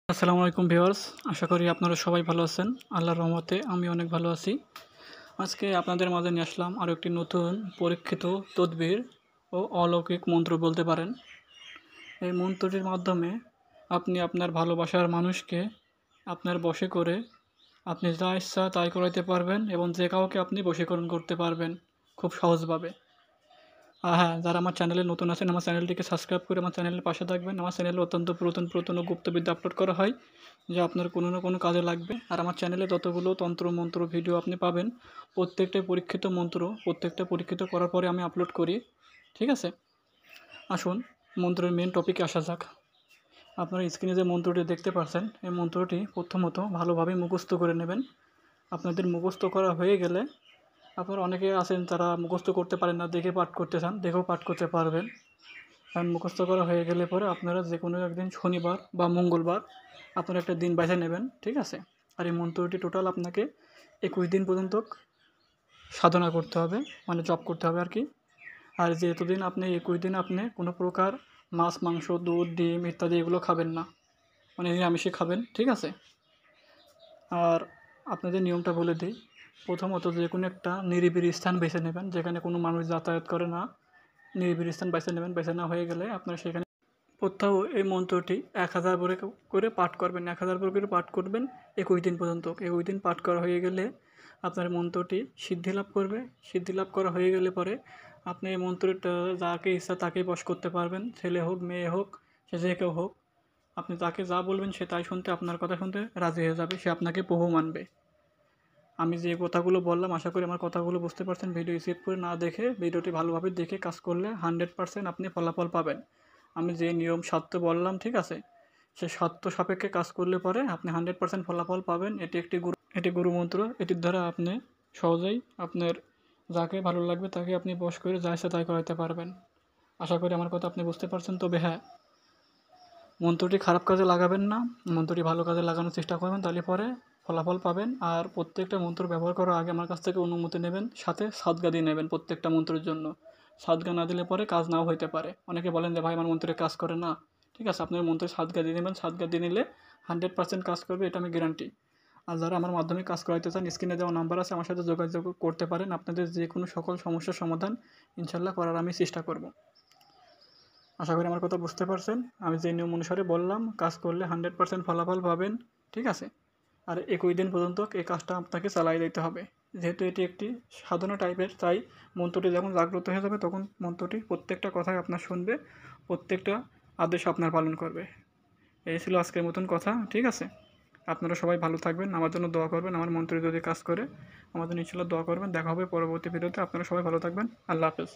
আসসালামু আলাইকুম ভিউয়ার্স, আশা করি আপনারা সবাই ভালো আছেন। আল্লাহর রহমতে আমি অনেক ভালো আছি। আজকে আপনাদের মাঝে নিয়ে আসলাম আরও একটি নতুন পরীক্ষিত তদবির ও অলৌকিক মন্ত্র বলতে পারেন। এই মন্ত্রটির মাধ্যমে আপনি আপনার ভালোবাসার মানুষকে আপনার বশে করে আপনি যা ইচ্ছা তাই করাইতে পারবেন এবং যে কাউকে আপনি বশীকরণ করতে পারবেন খুব সহজভাবে। হ্যাঁ, যারা আমার চ্যানেলে নতুন আছেন আমার চ্যানেলটিকে সাবস্ক্রাইব করে আমার চ্যানেলের পাশে থাকবেন। আমার চ্যানেলে অত্যন্ত পুরাতন ও গুপ্তবিদ্যা আপলোড করা হয়, যা আপনার কোনো না কোনো কাজে লাগবে। আর আমার চ্যানেলে যতগুলো তন্ত্র-মন্ত্র ভিডিও আপনি পাবেন, প্রত্যেকটাই পরীক্ষিত মন্ত্র, প্রত্যেকটা পরীক্ষিত করার পরে আমি আপলোড করি। ঠিক আছে? আসুন মন্ত্রের মেন টপিকে আসা যাক। আপনারা স্ক্রিনে যে মন্ত্রটি দেখতে পাচ্ছেন, এই মন্ত্রটি প্রথমত ভালোভাবে মুখস্থ করে নেবেন। আপনাদের মুখস্থ করা হয়ে গেলে আপনারা অনেকে আছেন যারা মুখস্থ করতে পারেন না, দেখে পাঠ করতে চান, দেখেও পাঠ করতে পারবেন। কারণ মুখস্থ করা হয়ে গেলে পরে আপনারা যে কোনো একদিন শনিবার বা মঙ্গলবার আপনারা একটা দিন বেছে নেবেন, ঠিক আছে? আর এই মন্ত্রটি টোটাল আপনাকে 21 দিন পর্যন্ত সাধনা করতে হবে, মানে জপ করতে হবে আর কি। আর যেহেতু দিন আপনি 21 দিন আপনি কোনো প্রকার মাছ, মাংস, দুধ, ডিম ইত্যাদি এগুলো খাবেন না, মানে নিরামিষই খাবেন, ঠিক আছে? আর আপনাদের নিয়মটা বলে দিই। প্রথমত যে কোনো একটা নিরিবিলি স্থান বেছে নেবেন, যেখানে কোনো মানুষ যাতায়াত করে না। নিরিবিলি স্থান বেছে নেবেন। বেছে নেওয়া হয়ে গেলে আপনারা সেখানে প্রত্যহ এই মন্ত্রটি 1000 করে পাঠ করবেন। 1000 করে পাঠ করবেন 21 দিন পর্যন্ত। 21 দিন পাঠ করা হয়ে গেলে আপনার মন্ত্রটি সিদ্ধি লাভ করবে। সিদ্ধি লাভ করা হয়ে গেলে পরে আপনি এই মন্ত্রটা যাকে ইচ্ছা তাকেই বশ করতে পারবেন। ছেলে হোক, মেয়ে হোক, সে যে কেউ হোক। আপনি তাকে যা বলবেন সে তাই শুনতে, আপনার কথা শুনতে রাজি হয়ে যাবে। সে আপনাকে প্রভু মানবে। আমি যে কথাগুলো বললাম আশা করি আমার কথাগুলো বুঝতে পারছেন। ভিডিও স্কিপ করে না দেখে ভিডিওটি ভালোভাবে দেখে কাজ করলে 100% আপনি ফলাফল পাবেন। আমি যে নিয়ম শর্ত বললাম, ঠিক আছে? সে শর্ত সাপেক্ষে কাজ করলে পরে আপনি 100% ফলাফল পাবেন। এটি গুরু মন্ত্র। এটির দ্বারা আপনি সহজেই আপনার যাকে ভালো লাগবে তাকে আপনি বশ করে যা ইচ্ছা তাই করাইতে পারবেন। আশা করি আমার কথা আপনি বুঝতে পারছেন। তবে হ্যাঁ, মন্ত্রটি খারাপ কাজে লাগাবেন না, মন্ত্রটি ভালো কাজে লাগানোর চেষ্টা করবেন, তাহলে পরে ফলাফল পাবেন। আর প্রত্যেকটা মন্ত্র ব্যবহার করার আগে আমার কাছ থেকে অনুমতি নেবেন, সাথে সাদগা দিয়ে নেবেন প্রত্যেকটা মন্ত্রের জন্য। সাদগা না দিলে পরে কাজ নাও হইতে পারে। অনেকে বলেন যে ভাই আমার মন্ত্রে কাজ করে না, ঠিক আছে? আপনার মন্ত্রে সাদগা দিয়ে নেবেন। সাদগা দিয়ে নিলে 100% কাজ করবে, এটা আমি গ্যারান্টি। আর যারা আমার মাধ্যমে কাজ করাইতে চান, স্ক্রিনে দেওয়া নাম্বার আছে, আমার সাথে যোগাযোগ করতে পারেন। আপনাদের যে কোনো সকল সমস্যার সমাধান ইনশাল্লাহ করার আমি চেষ্টা করব। আশা করি আমার কথা বুঝতে পারছেন। আমি যে নিয়ম অনুসারে বললাম কাজ করলে 100% ফলাফল পাবেন, ঠিক আছে? আর 21 দিন পর্যন্ত এই কাজটা আপনাকে চালিয়ে যেতে হবে। যেহেতু এটি একটি সাধনা টাইপের, তাই মন্ত্রটি যখন জাগ্রত হয়ে যাবে তখন মন্ত্রটি প্রত্যেকটা কথাই আপনার শুনবে, প্রত্যেকটা আদেশ আপনার পালন করবে। এই ছিল আজকের মতন কথা, ঠিক আছে? আপনারা সবাই ভালো থাকবেন, আমার জন্য দোয়া করবেন। আমার মন্ত্রটি যদি কাজ করে আমার জন্য ইনশাল্লাহ দোয়া করবেন। দেখা হবে পরবর্তী ভিডিওতে। আপনারা সবাই ভালো থাকবেন। আল্লাহ হাফেজ।